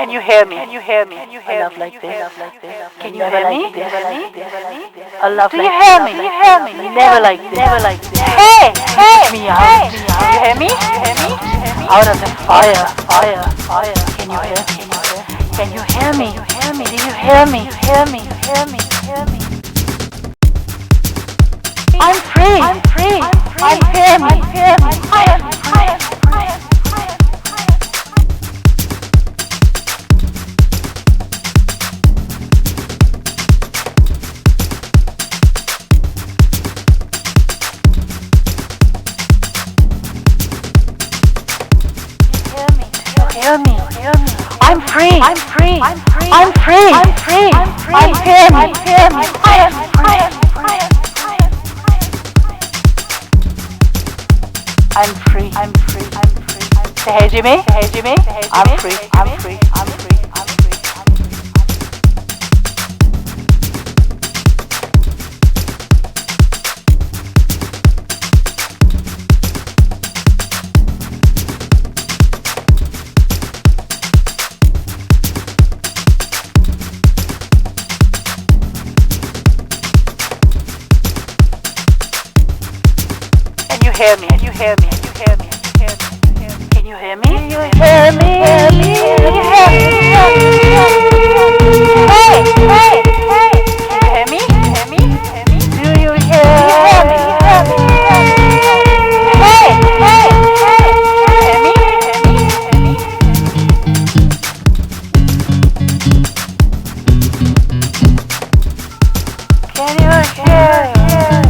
Can you hear me? Can you hear me? Can you hear A love me? like this. Can you hear me? A love Do like you hear me? this. Do you hear me? Never like this. Never like this. Hey, hey, me out. you hear me? You hear me? Out of the fire. Can you hear me? Can you hear me? Do you hear me? Hear me? Hear me? Hear me? I'm free. I'm free. I'm hear me. Hear me. I am free. Hear me, hear me. I'm free. I'm free. I'm free. I'm free. I'm free. I'm free. I'm hear me. Hear me. I am free. I'm free. I'm free. I'm free. Say hey Jimmy. Say hey Jimmy. I'm free. I'm free. I'm free. I'm free. Can you hear me? Can you hear me? Can you hear me? Can you hear me? Can you hear me? Hey, hey, hey! Can you hear me? Do you hear me? Hey, hey, hey! Can you hear me? Can you hear me?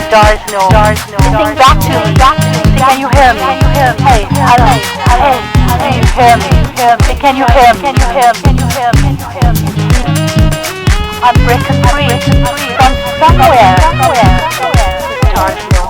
Stars know. Sing back to me. Can you hear me? Hey, hello. Hey, can you hear me? me? Can you hear me? Can you hear me? Can you hear me? Can you hear me? I'm breaking free from somewhere. Charge no.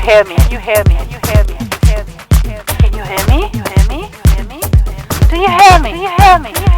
hear me? Can you hear me? Can you hear me? Can you hear me? Can you hear me? Do you hear me? Do you hear me?